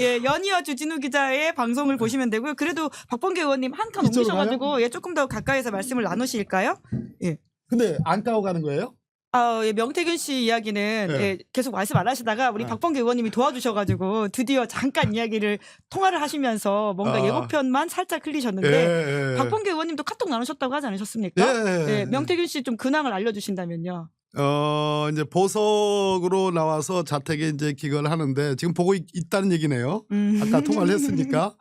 예, 연이어 주진우 기자의 방송을 보시면 되고요. 그래도 박범계 의원님 한 칸 이쪽으로 옮기셔가지고 예, 조금 더 가까이서 말씀을 나누실까요? 예. 근데 안 까고 가는 거예요? 예, 명태균 씨 이야기는 네. 예, 계속 말씀 안 하시다가 우리 박범계 의원님이 도와주셔가지고 드디어 잠깐 이야기를 통화를 하시면서 뭔가 예고편만 살짝 흘리셨는데 박범계 의원님도 카톡 나누셨다고 하지 않으셨습니까? 예, 명태균 씨 좀 근황을 알려주신다면요. 이제 보석으로 나와서 자택에 이제 기거를 하는데 지금 보고 있다는 얘기네요. 아까 통화를 했으니까.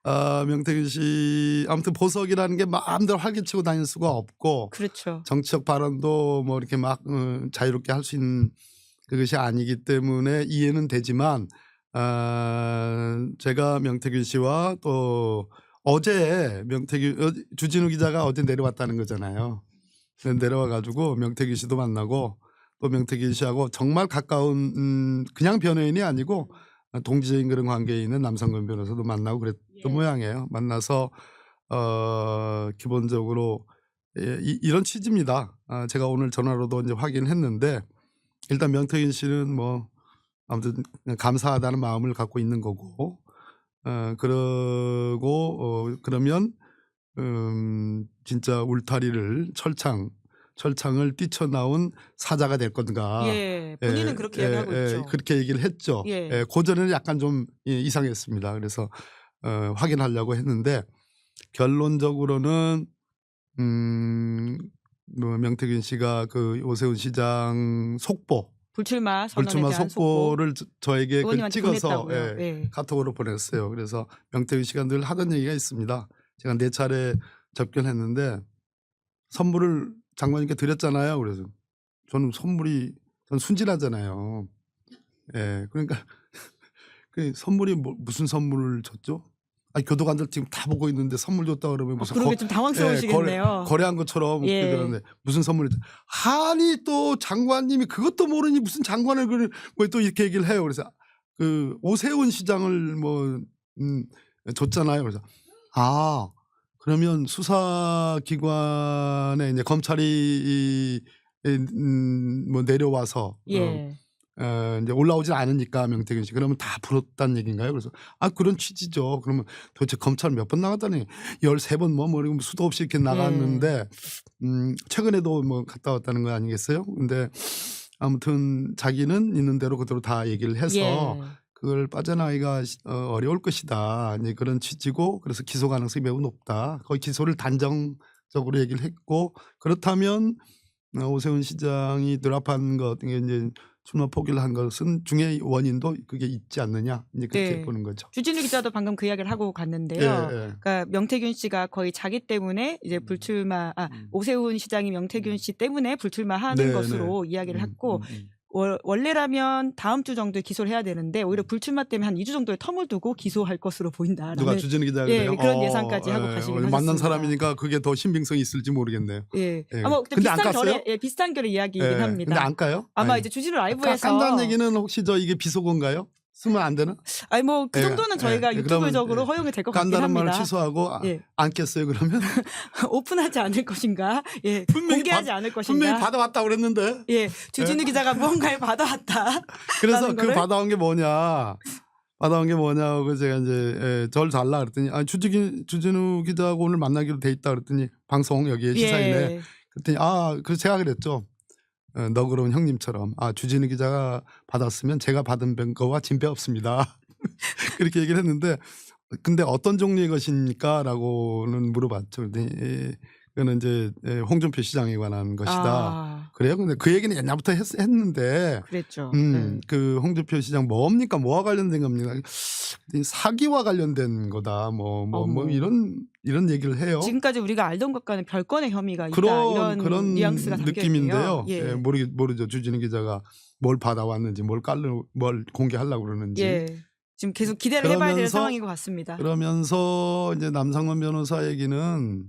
명태균 씨 아무튼 보석이라는 게 마음대로 활개치고 다닐 수가 없고 그렇죠. 정치적 발언도 뭐 이렇게 막 자유롭게 할 수 있는 그것이 아니기 때문에 이해는 되지만 제가 명태균 씨와 또 어제 주진우 기자가 어제 내려왔다는 거잖아요. 내려와 가지고 명태균 씨도 만나고 또 명태균 씨하고 정말 가까운 그냥 변호인이 아니고 동지적인 그런 관계에 있는 남성근 변호사도 만나고 그랬던 모양이에요. 만나서 기본적으로 이런 취지입니다. 제가 오늘 전화로도 이제 확인했는데 일단 명태균 씨는 뭐 아무튼 감사하다는 마음을 갖고 있는 거고 그러면 진짜 울타리를 철창을 뛰쳐나온 사자가 될 건가. 예, 본인은 그렇게 이야기하고 있죠. 그렇게 얘기를 했죠. 예. 고전에는 약간 좀 이상했습니다. 그래서 확인하려고 했는데 결론적으로는 뭐 명태균 씨가 그 오세훈 시장 불출마 선언에 대한 속보를 저에게 의원님한테 찍어서 보냈다고요. 예. 카톡으로 보냈어요. 그래서 명태균 씨가 늘 하던 얘기가 있습니다. 제가 4차례 접견했는데 선물을 장관님께 드렸잖아요. 그래서 저는 전 순진하잖아요. 예, 그러니까 그 선물이 무슨 선물을 줬죠? 교도관들 지금 다 보고 있는데 선물 줬다 그러면 무슨 그러게 좀 당황스러우시겠네요. 거래한 것처럼 예. 그러는데 무슨 선물을 아니 또 장관님이 그것도 모르니 무슨 장관을 뭐 또 이렇게 얘기를 해요. 그래서 그 오세훈 시장을 뭐 줬잖아요. 그래서 그러면 수사기관에 이제 검찰이 뭐 내려와서 예. 이제 올라오질 않으니까 명태균 씨 그러면 다 풀었다는 얘기인가요? 그래서 그런 취지죠. 그러면 도대체 검찰 몇 번 나갔다니 13번 뭐 수도 없이 이렇게 나갔는데 최근에도 뭐 갔다 왔다는 거 아니겠어요? 근데 아무튼 자기는 있는 대로 그대로 다 얘기를 해서 그걸 빠져나가기가 어려울 것이다. 이제 그런 취지고 그래서 기소 가능성이 매우 높다. 거의 기소를 단정적으로 얘기를 했고 그렇다면 오세훈 시장이 드랍한 것 이제 출마 포기를 한 것은 중의 원인도 그게 있지 않느냐 이제 그렇게 보는 거죠. 주진우 기자도 방금 그 이야기를 하고 갔는데요. 그러니까 명태균 씨가 거의 자기 때문에 이제 오세훈 시장이 명태균 씨 때문에 불출마하는 것으로 이야기를 했고 원래라면 다음 주 정도에 기소를 해야 되는데 오히려 불출마 때문에 한 2주 정도의 텀을 두고 기소할 것으로 보인다. 누가 주진우 기자가 그래요? 그런 예상까지 하고 가시긴 하셨습니다. 만난 사람이니까 그게 더 신빙성이 있을지 모르겠네요. 아마 근데 안 갔어요? 비슷한 결의 이야기이긴 합니다. 근데 안 까요? 아마 이제 주진우 라이브에서 깐다는 얘기는 혹시 이게 비속어인가요? 쓰면 안 되나? 뭐 그 정도는 저희가 유튜브적으로 허용이 될 것 같긴 합니다. 깐다는 말을 취소하고 안 깼어요 그러면? 오픈하지 않을 것인가? 공개하지 않을 것인가? 분명히 받아왔다고 그랬는데. 주진우 기자가 무언가를 받아왔다. 그래서 그 받아온 게 뭐냐고 제가 이제 절 달라 그랬더니 주진우 기자하고 오늘 만나기로 돼 있다 그랬더니 방송 여기에 시사인에 그랬더니 그래서 제가 그랬죠. 너그러운 형님처럼 주진우 기자가 받았으면 제가 받은 거와 진배 없습니다. 그렇게 얘기를 했는데 근데 어떤 종류의 것입니까? 라고는 물어봤죠. 그거는 이제 홍준표 시장에 관한 것이다. 그래요? 근데 그 얘기는 옛날부터 했는데 그랬죠. 그 홍준표 시장 뭡니까? 뭐와 관련된 겁니까? 사기와 관련된 거다. 뭐 이런 얘기를 해요. 지금까지 우리가 알던 것과는 별건의 혐의가 있다. 이런 뉘앙스가 느낌인데요. 모르죠. 주진우 기자가 뭘 받아왔는지 뭘 공개하려고 그러는지. 지금 계속 기대를 해봐야 될 상황인 것 같습니다. 그러면서 이제 남상원 변호사 얘기는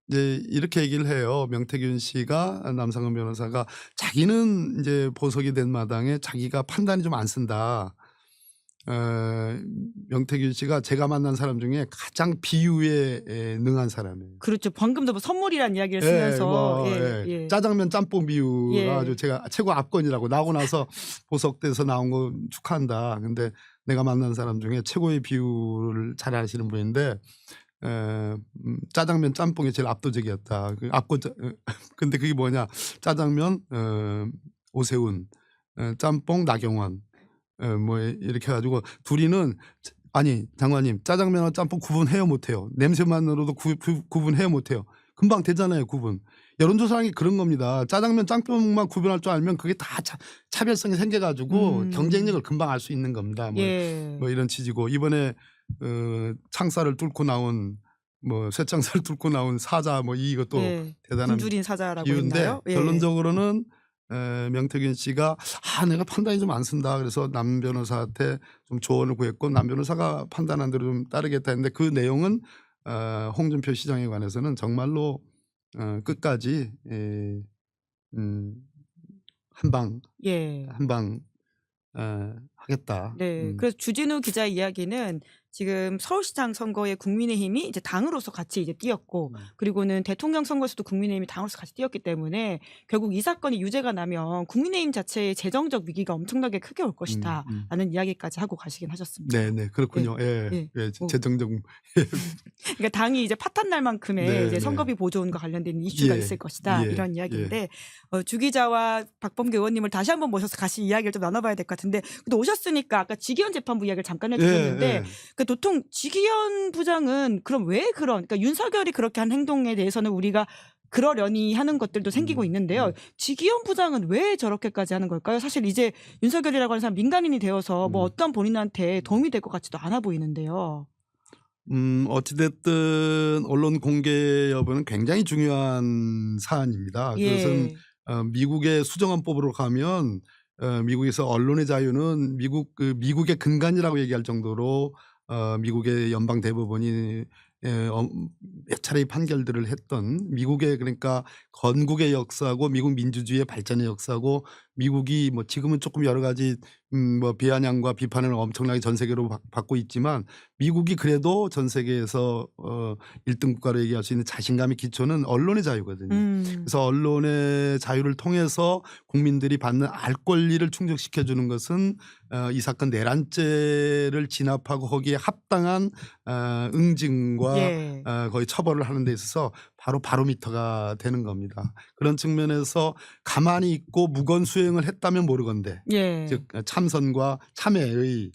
이제 이렇게 얘기를 해요. 명태균 씨가 남상원 변호사가 자기는 이제 보석이 된 마당에 자기가 판단이 좀 안 쓴다. 명태균 씨가 제가 만난 사람 중에 가장 비유에 능한 사람이에요. 그렇죠. 방금도 뭐 선물이란 이야기를 예, 쓰면서 뭐, 예, 예. 예. 짜장면 짬뽕 비유가 예. 아주 제가 최고 압권이라고 나오고 나서 보석돼서 나온 거 축하한다. 근데 내가 만난 사람 중에 최고의 비유를 잘 하시는 분인데 짜장면 짬뽕이 제일 압도적이었다. 그 압권. 근데 그게 뭐냐? 짜장면 오세훈, 짬뽕 나경원. 뭐 이렇게 해가지고 둘이는 아니 장관님 짜장면과 짬뽕 구분해요 못해요. 냄새만으로도 구분해요 못해요. 금방 되잖아요 구분. 여론조사라는 게 그런 겁니다. 짜장면 짬뽕만 구분할 줄 알면 그게 다 차별성이 생겨가지고 경쟁력을 금방 알 수 있는 겁니다. 뭐, 예. 뭐 이런 취지고 이번에 창살을 뚫고 나온 뭐 쇠창살을 뚫고 나온 사자 뭐 이것도 예. 대단한 굶주린 사자라고 비유인데 했나요? 예. 결론적으로는 명태균 씨가 내가 판단이 좀 안 쓴다. 그래서 남 변호사한테 좀 조언을 구했고 남 변호사가 판단한 대로 좀 따르겠다 했는데 그 내용은 홍준표 시장에 관해서는 정말로 끝까지 한방 예. 하겠다. 네. 그래서 주진우 기자 이야기는 지금 서울시장 선거에 국민의힘이 이제 당으로서 같이 이제 뛰었고 그리고는 대통령 선거에서도 국민의힘이 당으로서 같이 뛰었기 때문에 결국 이 사건이 유죄가 나면 국민의힘 자체의 재정적 위기가 엄청나게 크게 올 것이다 라는 이야기까지 하고 가시긴 하셨습니다. 네네 그렇군요. 예. 재정적 그러니까 당이 이제 파탄 날 만큼의 네, 이제 네. 선거비 보조원과 관련된 이슈가 예, 있을 것이다 예, 이런 이야기인데 주 기자와 박범계 의원님을 다시 한번 모셔서 같이 이야기를 좀 나눠봐야 될 것 같은데 또 오셨으니까 아까 지기현 재판부 이야기를 잠깐 해주셨는데 그 도통 지기현 부장은 그럼 왜 그러니까 윤석열이 그렇게 한 행동에 대해서는 우리가 그러려니 하는 것들도 생기고 있는데요. 지기현 부장은 왜 저렇게까지 하는 걸까요? 사실 이제 윤석열이라고 하는 사람 민간인이 되어서 뭐 어떤 본인한테 도움이 될 것 같지도 않아 보이는데요. 어찌됐든 언론 공개 여부는 굉장히 중요한 사안입니다. 예. 그것은 미국의 수정헌법으로 가면 미국에서 언론의 자유는 미국의 근간이라고 얘기할 정도로 미국의 연방 대법원이 몇 차례의 판결들을 했던 미국의 그러니까 건국의 역사고 미국 민주주의의 발전의 역사고 미국이 뭐 지금은 조금 여러 가지 뭐 비아냥과 비판을 엄청나게 전 세계로 받고 있지만 미국이 그래도 전 세계에서 1등 국가로 얘기할 수 있는 자신감의 기초는 언론의 자유거든요. 그래서 언론의 자유를 통해서 국민들이 받는 알 권리를 충족시켜 주는 것은 이 사건 내란죄를 진압하고 거기에 합당한 응징과 예. 거의 처벌을 하는 데 있어서 바로 바로미터가 되는 겁니다. 그런 측면에서 가만히 있고 무건 수행을 했다면 모르건대 예. 즉 참선과 참회의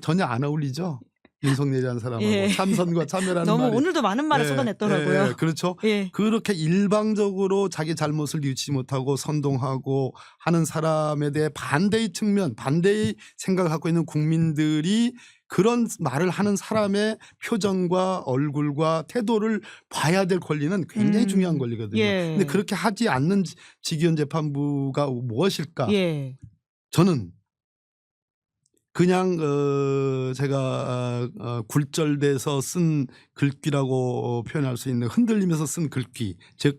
전혀 안 어울리죠. 윤석열이라는 사람하고 예. 참선과 참회라는 너무 말이 오늘도 많은 말을 쏟아냈더라고요. 그렇죠. 예. 그렇게 일방적으로 자기 잘못을 뉘우치지 못하고 선동하고 하는 사람에 대해 반대의 측면, 반대의 생각을 갖고 있는 국민들이 그런 말을 하는 사람의 표정과 얼굴과 태도를 봐야 될 권리는 굉장히 중요한 권리거든요. 예. 근데 그렇게 하지 않는 지기현 재판부가 무엇일까? 예. 저는 그냥 제가 굴절돼서 쓴 글귀라고 표현할 수 있는 흔들리면서 쓴 글귀, 즉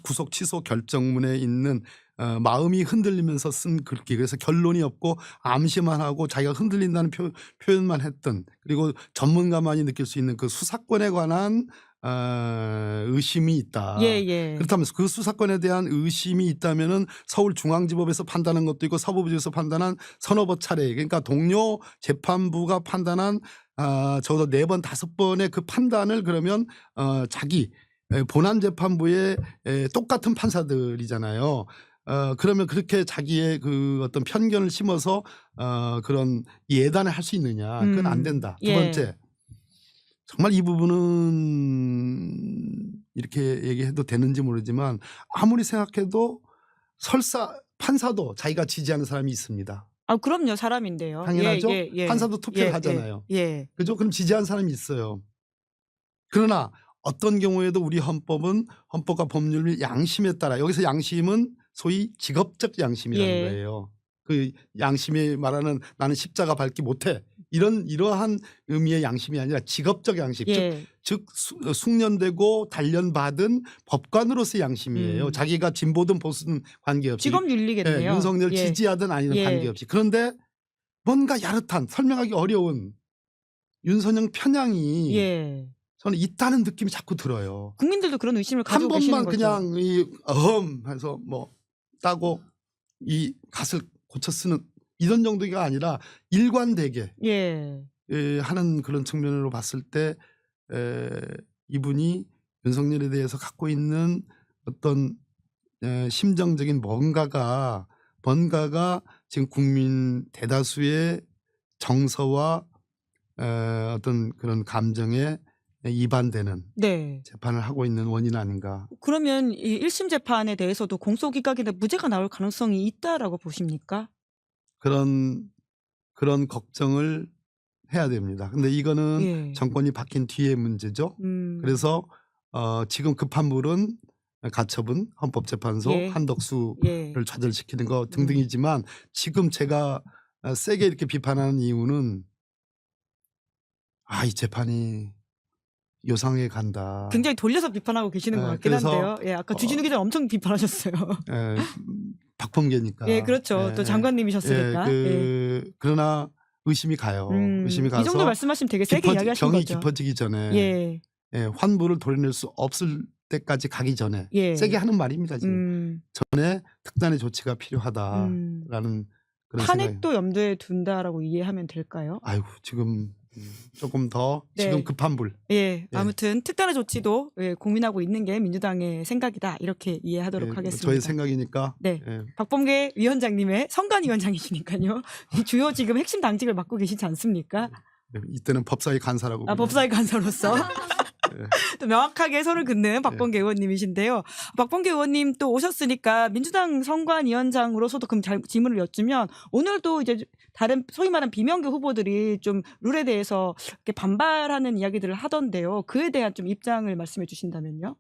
구속 취소 결정문에 있는 마음이 흔들리면서 쓴 글귀. 그래서 결론이 없고 암시만 하고 자기가 흔들린다는 표현만 했던, 그리고 전문가만이 느낄 수 있는 그 수사권에 관한 의심이 있다. 예. 그렇다면 그 수사권에 대한 의심이 있다면은 서울중앙지법에서 판단한 것도 있고 사법부에서 판단한 서너 차례, 그러니까 동료 재판부가 판단한 적어도 4번 5번의 그 판단을 그러면 자기 본안 재판부의 똑같은 판사들이잖아요. 그러면 그렇게 자기의 그 어떤 편견을 심어서 그런 예단을 할 수 있느냐? 그건 안 된다. 두 번째. 정말 이 부분은 이렇게 얘기해도 되는지 모르지만 아무리 생각해도 설사 판사도 자기가 지지하는 사람이 있습니다. 그럼요. 사람인데요. 당연하죠. 예. 판사도 투표를 하잖아요. 예. 그죠? 그럼 지지하는 사람이 있어요. 그러나 어떤 경우에도 우리 헌법과 법률 양심에 따라, 여기서 양심은 소위 직업적 양심이라는 거예요. 그 양심이 말하는 나는 십자가 밟기 못해, 이러한 의미의 양심이 아니라 직업적 양심, 즉 숙련되고 단련받은 법관으로서의 양심이에요. 자기가 진보든 보수든 관계없이, 직업 윤리겠네요. 윤석열 지지하든 아니든 관계없이. 그런데 뭔가 야릇한 설명하기 어려운 윤선영 편향이 예. 저는 있다는 느낌이 자꾸 들어요. 국민들도 그런 의심을 한 가지고 계시는 번만 거죠. 그냥 해서 뭐 따고 이 갓을 고쳐 쓰는 이런 정도가 아니라 일관되게 예. 하는 그런 측면으로 봤을 때 이분이 윤석열에 대해서 갖고 있는 어떤 심정적인 뭔가가 지금 국민 대다수의 정서와 어떤 그런 감정에 이반되는 네. 재판을 하고 있는 원인 아닌가. 그러면 이 1심 재판에 대해서도 공소기각인데 무죄가 나올 가능성이 있다라고 보십니까? 그런 걱정을 해야 됩니다. 근데 이거는 예. 정권이 바뀐 뒤의 문제죠. 그래서 지금 급한 불은 가처분, 헌법재판소, 예. 한덕수를 예. 좌절시키는 거 등등이지만 지금 제가 세게 이렇게 비판하는 이유는 이 재판이 요상하게 간다. 굉장히 돌려서 비판하고 계시는 것 같긴 그래서 한데요. 예, 아까 주진우 기자 엄청 비판하셨어요. 박범계니까. 예, 그렇죠. 또 장관님이셨으니까. 그러나 의심이 가요. 의심이 가서 이 정도 말씀하시면 되게 세게 이야기하신 경이 거죠. 깊어지기 전에 환부를 돌려낼 수 없을 때까지 가기 전에 세게 하는 말입니다. 지금 전에 특단의 조치가 필요하다라는 그런 생각이. 탄핵도 염두에 둔다라고 이해하면 될까요? 아이고 지금 조금 더 네. 지금 급한 불. 예, 아무튼 특단의 조치도 고민하고 있는 게 민주당의 생각이다 이렇게 이해하도록 하겠습니다. 저의 생각이니까. 네, 박범계 위원장님의 선관위원장이시니까요. 주요 지금 핵심 당직을 맡고 계시지 않습니까? 이때는 법사위 간사라고. 법사위 간사로서 또 명확하게 선을 긋는 박범계 의원님이신데요. 박범계 의원님 또 오셨으니까 민주당 선관위원장으로서도 그럼 질문을 여쭈면 오늘도 이제 다른 소위 말하는 비명계 후보들이 좀 룰에 대해서 이렇게 반발하는 이야기들을 하던데요. 그에 대한 좀 입장을 말씀해 주신다면요.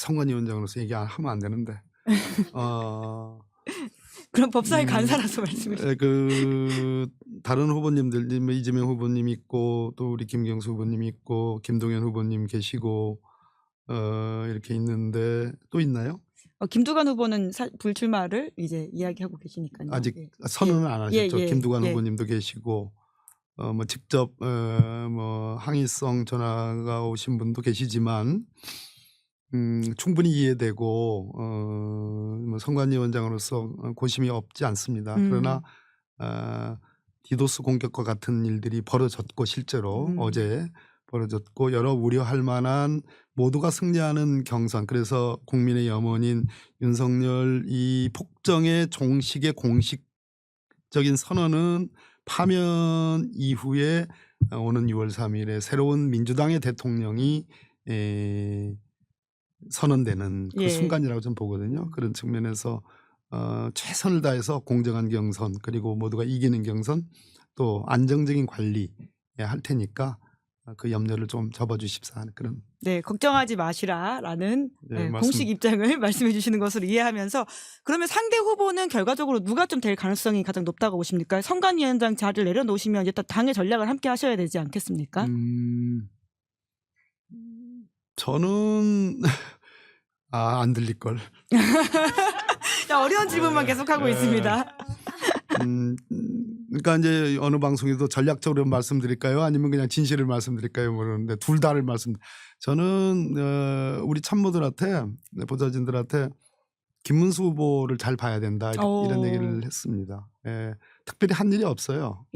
선관위원장으로서 얘기하면 안 되는데. 그럼 법사위 간사라서 말씀해 주세요. 다른 후보님들, 이재명 후보님 있고 또 우리 김경수 후보님 있고 김동연 후보님 계시고 이렇게 있는데 또 있나요? 김두관 후보는 불출마를 이제 이야기하고 계시니까요. 아직 선언은 안 하셨죠. 김두관 후보님도 계시고 뭐 직접 뭐 항의성 전화가 오신 분도 계시지만 충분히 이해되고 뭐 선관위원장으로서 고심이 없지 않습니다. 그러나 디도스 공격과 같은 일들이 벌어졌고 실제로 어제 벌어졌고 여러 우려할 만한 모두가 승리하는 경선, 그래서 국민의 염원인 윤석열 이 폭정의 종식의 공식적인 선언은 파면 이후에 오는 6월 3일에 새로운 민주당의 대통령이 선언되는 그 순간이라고 좀 보거든요. 그런 측면에서 최선을 다해서 공정한 경선, 그리고 모두가 이기는 경선, 또 안정적인 관리 할 테니까 그 염려를 좀 접어주십사 하는 그런. 네, 걱정하지 마시라라는 말씀. 공식 입장을 말씀해 주시는 것으로 이해하면서, 그러면 상대 후보는 결과적으로 누가 좀 될 가능성이 가장 높다고 보십니까? 선관위원장 자리를 내려놓으시면 일단 당의 전략을 함께 하셔야 되지 않겠습니까? 저는 안 들릴 걸. 어려운 질문만 계속하고 있습니다. 그러니까 이제 어느 방송에도 전략적으로 말씀드릴까요? 아니면 그냥 진실을 말씀드릴까요? 모르는데 둘 다를 저는 우리 참모들한테, 보좌진들한테 김문수 후보를 잘 봐야 된다 이런 얘기를 했습니다. 특별히 한 일이 없어요.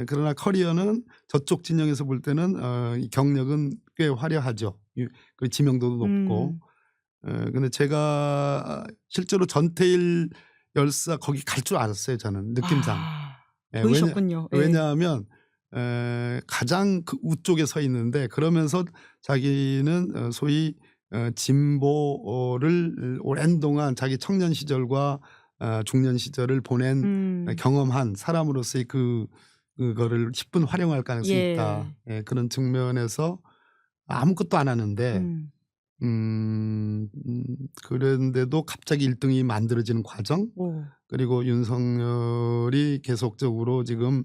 그러나 커리어는 저쪽 진영에서 볼 때는 경력은 꽤 화려하죠. 그 지명도도 높고. 근데 제가 실제로 전태일 열사 거기 갈 줄 알았어요. 저는 느낌상. 보이셨군요. 왜냐하면 가장 그 우쪽에 서 있는데, 그러면서 자기는 소위 진보를 오랜 동안 자기 청년 시절과 중년 시절을 보낸 경험한 사람으로서의 그거를 10분 활용할 가능성이 있다. 그런 측면에서 아무것도 안 하는데 그런데도 갑자기 1등이 만들어지는 과정, 그리고 윤석열이 계속적으로 지금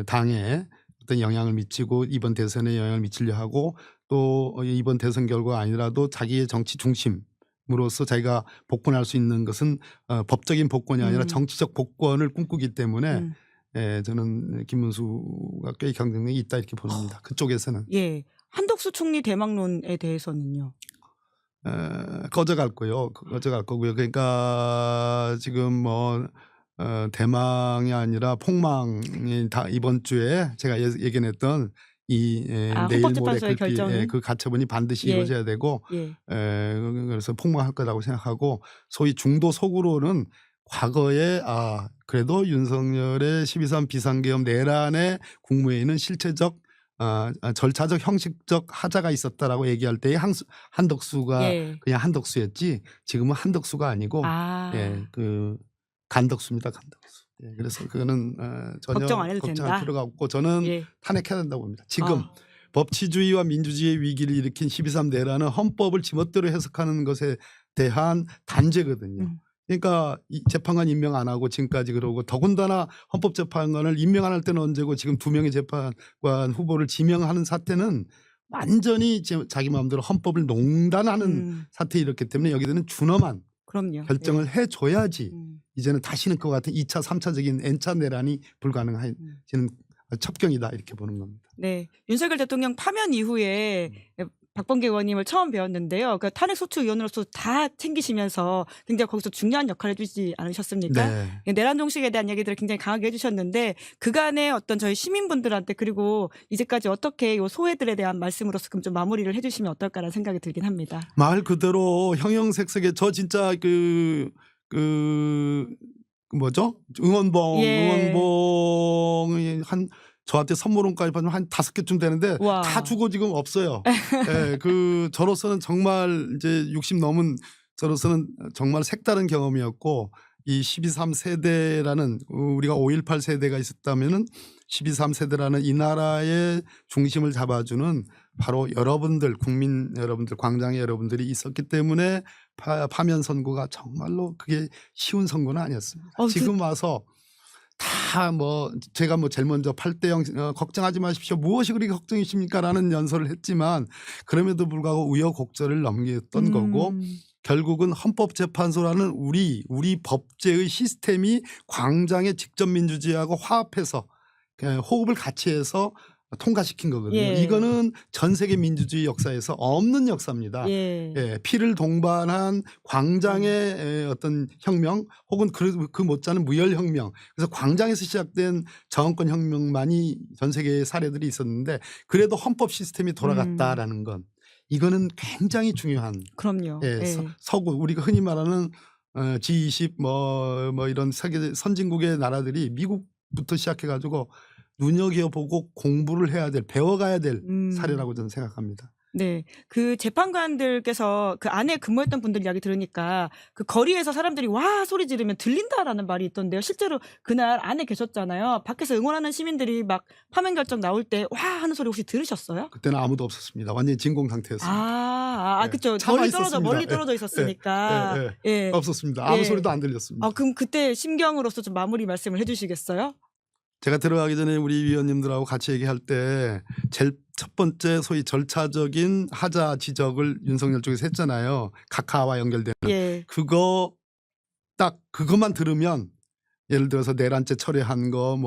당에 어떤 영향을 미치고 이번 대선에 영향을 미치려 하고, 또 이번 대선 결과 아니라도 자기의 정치 중심, 사람으로서 자기가 복권할 수 있는 것은 법적인 복권이 아니라 정치적 복권을 꿈꾸기 때문에 예, 저는 김문수가 꽤 경쟁력이 있다 이렇게 봅니다. 그쪽에서는. 예. 한덕수 총리 대망론에 대해서는요. 꺼져갈 거고요. 그러니까 지금 뭐 대망이 아니라 폭망이 다 이번 주에 제가 예견했던 이 내일 모레 그 가처분이 반드시 이루어져야 되고 그래서 폭망할 거라고 생각하고 소위 중도 속으로는 과거에 그래도 윤석열의 12.3 비상계엄 내란의 국무회의는 실체적 절차적 형식적 하자가 있었다라고 얘기할 때의 한덕수가 그냥 한덕수였지 지금은 한덕수가 아니고 그 간덕수입니다. 간덕수. 그래서 그거는 전혀 걱정할 필요가 없고 저는 탄핵해야 된다고 봅니다. 지금 법치주의와 민주주의의 위기를 일으킨 12.3 내란은 헌법을 지멋대로 해석하는 것에 대한 단죄거든요. 그러니까 재판관 임명 안 하고 지금까지 그러고 더군다나 헌법재판관을 임명 안 할 때는 언제고 지금 2명의 재판관 후보를 지명하는 사태는 완전히 자기 마음대로 헌법을 농단하는 사태에 이렇기 때문에 여기서는 준엄한 결정을 해줘야지 이제는 다시는 그와 같은 2차 3차적인 N차 내란이 불가능한 첩경이다 이렇게 보는 겁니다. 네, 윤석열 대통령 파면 이후에 박범계 의원님을 처음 뵈었는데요. 그 탄핵소추위원으로서 다 챙기시면서 굉장히 거기서 중요한 역할을 해주지 않으셨습니까? 네. 내란 종식에 대한 얘기들을 굉장히 강하게 해주셨는데 그간의 어떤 저희 시민분들한테 그리고 이제까지 어떻게 이 소외들에 대한 말씀으로서 좀 마무리를 해주시면 어떨까라는 생각이 들긴 합니다. 말 그대로 형형색색의 저 진짜 뭐죠? 응원봉이 저한테 선물원까지 받으면 한 5개쯤 되는데 다 주고 지금 없어요. 예, 저로서는 정말 이제 60 넘은 저로서는 정말 색다른 경험이었고 이 12.3 세대라는 우리가 5.18 세대가 있었다면은 12.3 세대라는 이 나라의 중심을 잡아주는 바로 여러분들 국민 여러분들 광장의 여러분들이 있었기 때문에 파면 선고가 정말로 그게 쉬운 선고는 아니었습니다. 지금 와서 다 제가 제일 먼저 8대0 걱정하지 마십시오. 무엇이 그렇게 걱정이십니까라는 연설을 했지만 그럼에도 불구하고 우여곡절을 넘겼던 거고 결국은 헌법재판소라는 우리 법제의 시스템이 광장의 직접민주주의하고 화합해서 호흡을 같이 해서 통과시킨 거거든요. 이거는 전 세계 민주주의 역사에서 없는 역사입니다. 피를 동반한 광장의 어떤 혁명 혹은 그 못지않은 무혈혁명 그래서 광장에서 시작된 정권권 혁명만이 전 세계의 사례들이 있었는데 그래도 헌법 시스템이 돌아갔다라는 건 이거는 굉장히 중요한 그럼요. 서구 우리가 흔히 말하는 G20 뭐 이런 세계 선진국의 나라들이 미국부터 시작해 가지고 눈여겨보고 공부를 해야 될 배워가야 될 사례라고 저는 생각합니다. 네, 그 재판관들께서 그 안에 근무했던 분들 이야기 들으니까 그 거리에서 사람들이 와 소리 지르면 들린다라는 말이 있던데요. 실제로 그날 안에 계셨잖아요. 밖에서 응원하는 시민들이 막 파면 결정 나올 때 와 하는 소리 혹시 들으셨어요? 그때는 아무도 없었습니다. 완전히 진공 상태였습니다. 그렇죠. 멀리 떨어져 있었으니까. 없었습니다. 아무 소리도 안 들렸습니다. 그럼 그때 심경으로서 좀 마무리 말씀을 해주시겠어요? 제가 들어가기 전에 우리 위원님들하고 같이 얘기할 때 제일 첫 번째 소위 절차적인 하자 지적을 윤석열 쪽에서 했잖아요. 각하와 연결되는. 그것만 들으면 예를 들어서 내란죄 철회한 거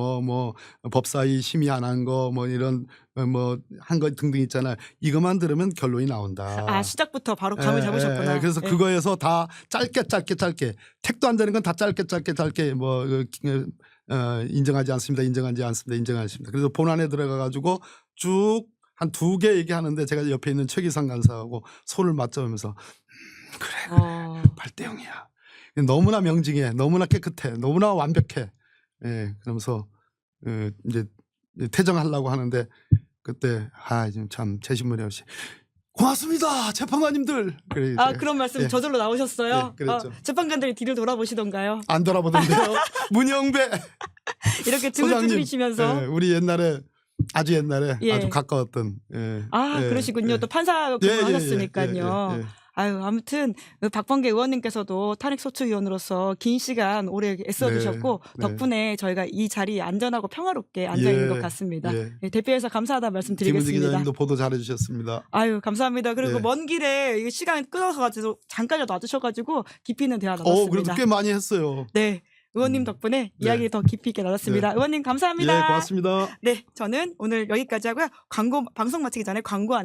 법사위 심의 안 한 거 이런 한 거 등등 있잖아요. 이것만 들으면 결론이 나온다. 시작부터 바로 감을 잡으셨구나. 그래서 그거에서 다 짧게 택도 안 되는 건 다 짧게 인정하지 않습니다. 그래서 본안에 들어가 가지고 쭉 한 2개 얘기하는데 제가 옆에 있는 최기상 간사하고 손을 맞잡으면서 그래 8대0이야. 너무나 명징해, 너무나 깨끗해, 너무나 완벽해. 그러면서 이제 퇴정하려고 하는데 그때 지금 참 재신문에 없이 고맙습니다 재판관님들. 그런 말씀 저절로 나오셨어요? 그랬죠. 재판관들이 뒤를 돌아보시던가요? 안 돌아보던데요. 문영배 이렇게 등을 두드리시면서 우리 아주 옛날에 아주 가까웠던 그러시군요. 또 판사 근무하셨으니까요. 아유, 아무튼 박범계 의원님께서도 탄핵소추위원으로서 긴 시간 오래 애써주셨고 네. 덕분에 저희가 이 자리에 안전하고 평화롭게 앉아 있는 것 같습니다. 네, 대표해서 감사하다 김은지 말씀드리겠습니다. 기자님도 보도 잘해주셨습니다. 아유, 감사합니다. 그리고 네. 먼 길에 이게 시간 끊어서가지고 잠깐이라도 놔주셔가지고 깊이 있는 대화 나눴습니다. 그래도 꽤 많이 했어요. 네, 의원님 덕분에 이야기 더 깊이 있게 나눴습니다. 의원님 감사합니다. 예, 고맙습니다. 네, 저는 오늘 여기까지 하고요. 방송 마치기 전에 광고